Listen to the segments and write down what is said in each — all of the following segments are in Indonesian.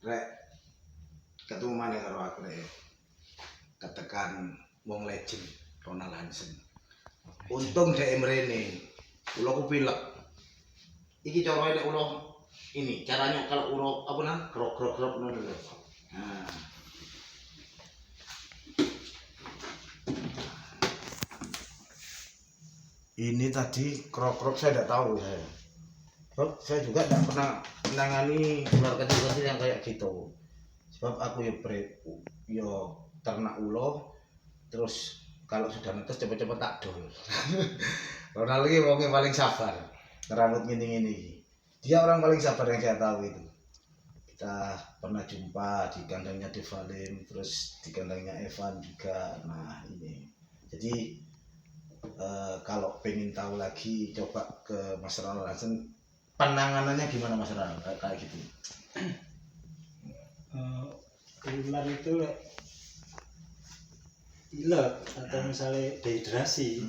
rek ketemu maneh karo aku rek. Ketekan wong legend Ronald Hansen. Untung dhek mrene. Kula ku pilek. Iki cara nek kula ini caranya kalau ulo apa nang grok-grok ngono lho. Nah. Ini tadi krok-krok saya tidak tahu saya. Saya juga tidak pernah menangani ular kecil-kecil yang kayak gitu. Sebab aku ya ternak ulo, terus kalau sudah netes cepet-cepet tak dol. Ronald ini wong paling sabar, rambut gini-gini. Dia orang paling sabar yang saya tahu itu. Kita pernah jumpa di kandangnya Devalim, terus di kandangnya Evan juga. Nah ini, jadi kalau pengen tahu lagi coba ke Mas Ronald Hansen, penanganannya gimana Mas Ronald kayak gitu? Ular itu pilek atau misalnya dehidrasi.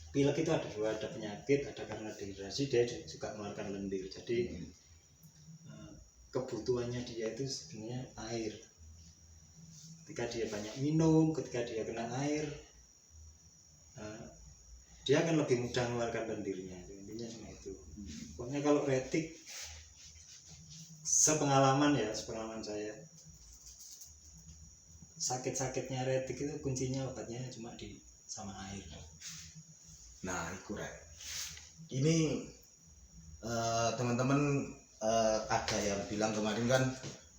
Pilek itu ada dua, ada penyakit, ada karena dehidrasi, dia juga mengeluarkan lendir. Jadi kebutuhannya dia itu sebenarnya air. Ketika dia banyak minum, ketika dia kena air, dia akan lebih mudah mengeluarkan lendirnya. Intinya cuma itu. Pokoknya kalau retik, sepengalaman saya, sakit-sakitnya retik itu kuncinya obatnya cuma sama air. Nah itu rek. Ini teman-teman ada yang bilang kemarin kan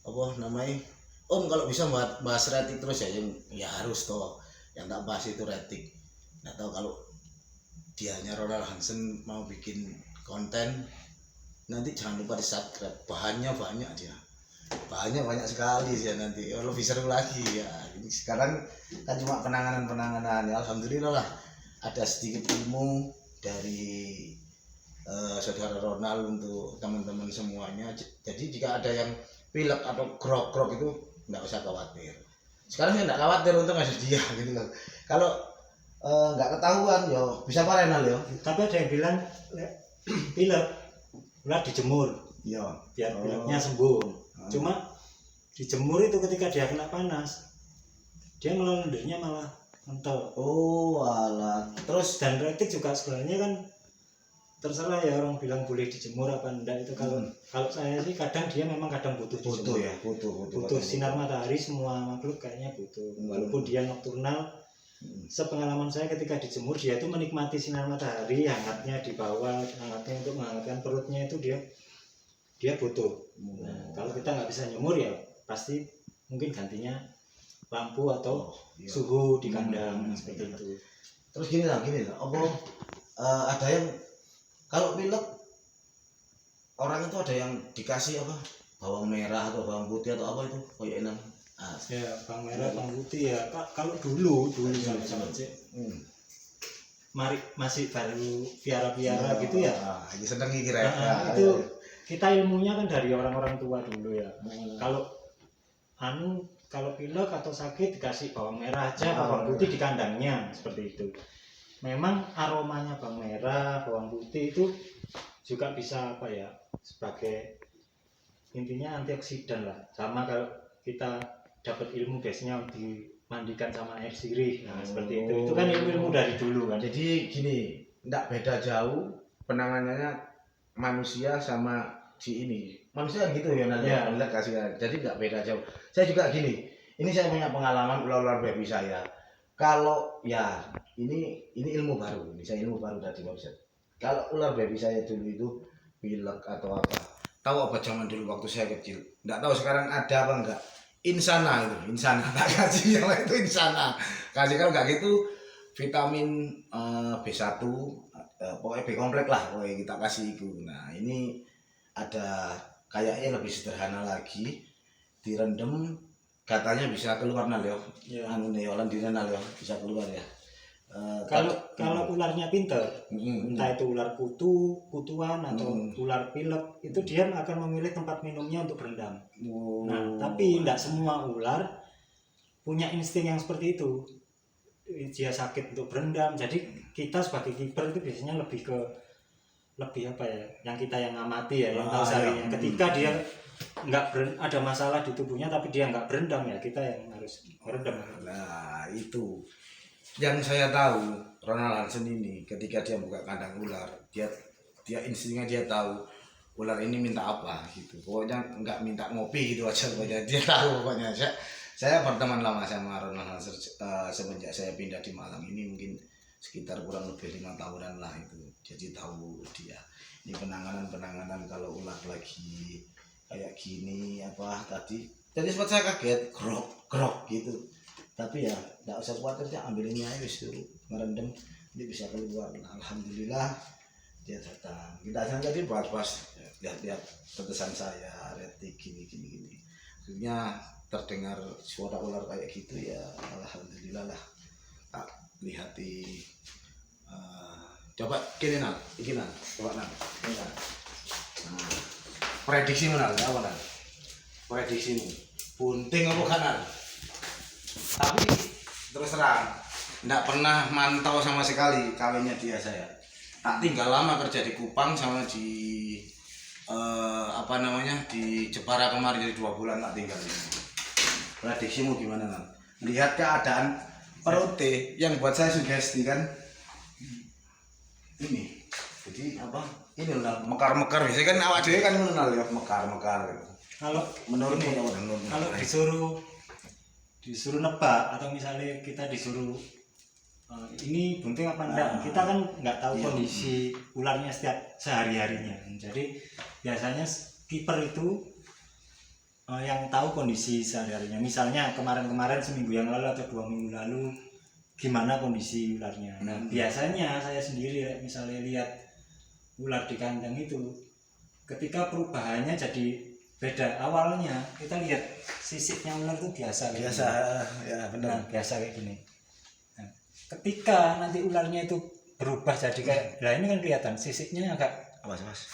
apa namanya, Om kalau bisa bahas retik terus ya harus toh, yang tak bahas itu retik. Nggak tahu kalau dianya Ronald Hansen mau bikin konten, nanti jangan lupa di subscribe, bahannya banyak dia, bahannya banyak sekali sih nanti lebih seru lagi ya. Ini sekarang kan cuma penanganan ya, alhamdulillah lah ada sedikit ilmu dari saudara Ronald untuk teman-teman semuanya. Jadi jika ada yang pilek atau grok-grok itu nggak usah khawatir. Sekarang saya nggak khawatir, untung ada dia gitu loh. Kalau nggak ketahuan yo bisa parenal yo. Tapi ada yang bilang pilek ular dijemur Yo. biar pileknya sembuh. Cuma dijemur itu ketika dia kena panas, dia malah lendirnya malah mental. Oh alah. Terus dan retik juga sebenarnya kan terserah ya, orang bilang boleh dijemur apa enggak itu. Kalau saya sih kadang dia memang kadang butuh dijemur. Butuh sinar matahari, semua makhluk kayaknya butuh. Walaupun dia nokturnal, sepengalaman saya ketika dijemur dia itu menikmati sinar matahari, hangatnya di bawah, hangatnya untuk menghangatkan perutnya itu dia butuh. Nah, kalau kita nggak bisa nyemur ya pasti mungkin gantinya lampu atau suhu di kandang seperti itu. Terus gini lah, apa ada yang kalau pilek orang itu ada yang dikasih apa bawang merah atau bawang putih atau apa itu kayak enak. Ya bawang merah, bawang putih ya. Kalau dulu sama mari masih baru piara gitu ya. Lagi seneng iki rek. Itu kita ilmunya kan dari orang-orang tua dulu ya. Kalau pilek atau sakit dikasih bawang merah aja, bawang putih di kandangnya seperti itu. Memang aromanya bawang merah, bawang putih itu juga bisa apa ya, sebagai intinya antioksidan lah. Sama kalau kita dapat ilmu biasanya dimandikan sama air sirih, nah seperti itu. Itu kan ilmu dari dulu kan. Jadi gini, enggak beda jauh penanganannya manusia sama si ini. Manusia gitu ya nanti ya. Kasih. Jadi enggak beda jauh. Saya juga gini. Ini saya punya pengalaman ular-ular baby saya. Kalau ya ini ilmu baru. Ini saya ilmu baru dari website. Kalau ular baby saya dulu itu pilek atau apa. Tahu apa zaman dulu waktu saya kecil? Enggak tahu sekarang ada apa enggak. Insana tak kasih yang itu Insana. Kasih kalau enggak gitu vitamin B1 pokoknya B komplek lah pokoknya kita kasih itu. Nah ini ada kayaknya lebih sederhana lagi, direndam katanya bisa keluar nalyo ya. Anu neolan dinal ya bisa keluar ya. Kalau ularnya pinter, entah itu ular kutuan atau ular pilek, itu dia akan memilih tempat minumnya untuk berendam. Nah, tapi tidak semua ular punya insting yang seperti itu. Dia sakit untuk berendam. Jadi kita sebagai kiper itu biasanya lebih apa ya? Yang kita yang ngamati ya, yang tahu sarinya. Ketika dia ada masalah di tubuhnya tapi dia nggak berendam, ya kita yang harus berendam. Nah itu yang saya tahu, Ronald Hansen ini ketika dia buka kandang ular, dia instingnya dia tahu ular ini minta apa gitu. Pokoknya nggak minta ngopi gitu aja, pokoknya dia tahu. Pokoknya saya berteman lama sama Ronald Hansen semenjak saya pindah di Malang ini, mungkin sekitar kurang lebih 5 tahunan lah itu. Jadi tahu dia ini penanganan kalau ular lagi kayak gini apa tadi. Jadi sempat saya kaget, grok gitu. Tapi ya nggak usah khawatir, dia ambil ini aja dulu, merendam, dia bisa keluar. Alhamdulillah dia datang. Kita aja tadi bahas lihat tetesan saya, retik gini. Akhirnya terdengar suara ular kayak gitu ya, alhamdulillah lah. Tak lihat di coba gini coba nah. Prediksi mana? Apa nah? Prediksimu bunting apa kanan? Tapi terus terang nggak pernah mantau sama sekali kawinnya dia. Saya tak tinggal lama kerja di Kupang sama di di Jepara kemarin, jadi 2 bulan tak tinggal. Prediksimu gimana Nan? Lihat keadaan perutnya yang buat saya sugesti kan ini. Jadi apa? Ini lah mekar-mekar biasanya kan awak dhewe kan ngono ya, mekar-mekar gitu. Kalau menurutmu ya kalau disuruh nebak atau misalnya kita disuruh ini bunting apa enggak, kita kan nggak tahu kondisi ularnya setiap sehari-harinya. Jadi biasanya kiper itu yang tahu kondisi sehari-harinya. Misalnya kemarin seminggu yang lalu atau 2 minggu lalu gimana kondisi ularnya. Nah biasanya saya sendiri misalnya lihat ular di kandang itu, ketika perubahannya jadi beda. Awalnya kita lihat sisiknya ular itu biasa ya benar. Nah, biasa kayak gini. Nah, ketika nanti ularnya itu berubah jadi kayak, nah ini kan kelihatan sisiknya agak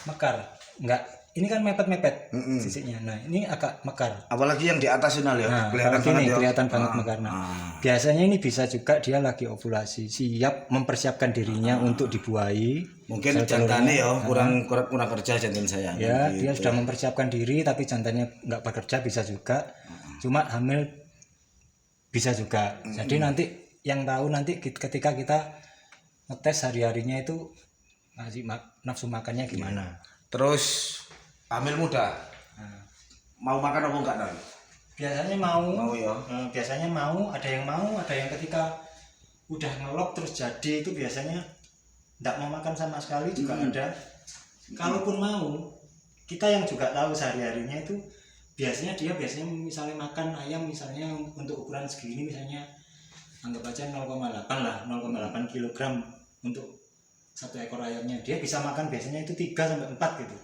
mekar, enggak, ini kan mepet sisiknya. Nah ini agak mekar, apalagi yang di atas ini ya, nah, kelihatan banget mekar. Biasanya ini bisa juga dia lagi ovulasi, siap mempersiapkan dirinya untuk dibuahi. Mungkin jantannya ya kurang kerja jantan saya. Ya gitu. Dia sudah mempersiapkan diri tapi jantannya nggak bekerja, bisa juga. Cuma hamil bisa juga. Jadi nanti yang tahu nanti ketika kita ngetes hari-harinya itu nafsu makannya gimana. Terus hamil muda, mau makan apa enggak Nan? Biasanya mau ya. Biasanya mau, ada yang ketika udah ngelok terus jadi itu biasanya enggak mau makan sama sekali juga ada. Kalaupun mau, kita yang juga tahu sehari-harinya itu biasanya misalnya makan ayam misalnya untuk ukuran segini, misalnya anggap aja 0,8 kg untuk 1 ekor ayamnya, dia bisa makan biasanya itu 3-4 gitu.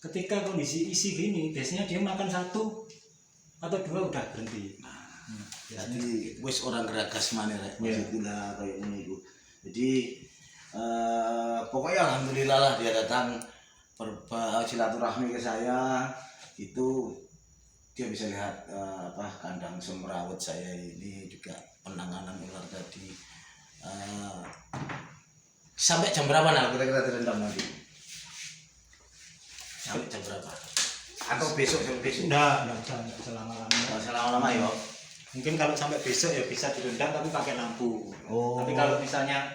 Ketika kondisi isi gini biasanya dia makan 1 atau 2 udah berhenti. Jadi wis orang geragas mana rek maksudnya kayak ini Bu. Jadi pokoknya alhamdulillah lah dia datang silaturahmi ke saya, itu dia bisa lihat kandang semrawut saya ini juga, penanganan ular tadi. Sampai jam berapa Nal kita direndam nanti? Sampai jam berapa? Atau besok? Enggak selama-lama ya. Mungkin kalau sampai besok ya bisa direndam tapi pakai lampu. Tapi kalau misalnya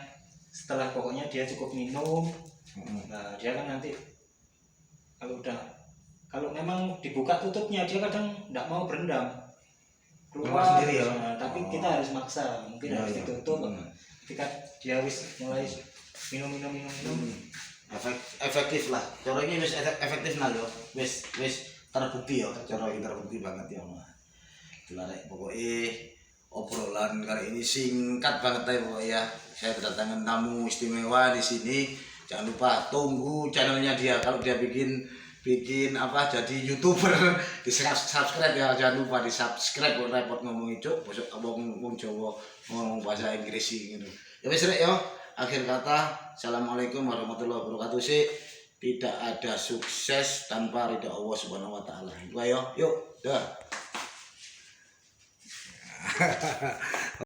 setelah pokoknya dia cukup minum, nah dia kan nanti kalau memang dibuka tutupnya dia kadang enggak mau berendam. Keluar sendiri ya. Nah, tapi kita harus maksa, mungkin harus ditutup. Ketika dia mulai minum efektif lah. Cara ini wis efektif Nal yo. Wis terbukti ya, cara ini terbukti banget ya. Rek pokoknya obrolan kali ini singkat banget ya pokoknya. Saya kedatangan tamu istimewa di sini. Jangan lupa tunggu channelnya dia, kalau dia bikin jadi YouTuber, di subscribe ya, jangan lupa di subscribe. Kok repot ngomong itu, bosok ngomong Jawa, ngomong bahasa Inggris gitu. Ya wis rek yo, akhir kata, assalamualaikum warahmatullahi wabarakatuh. Tidak ada sukses tanpa ridha Allah Subhanahu wa taala. Yuk, dah.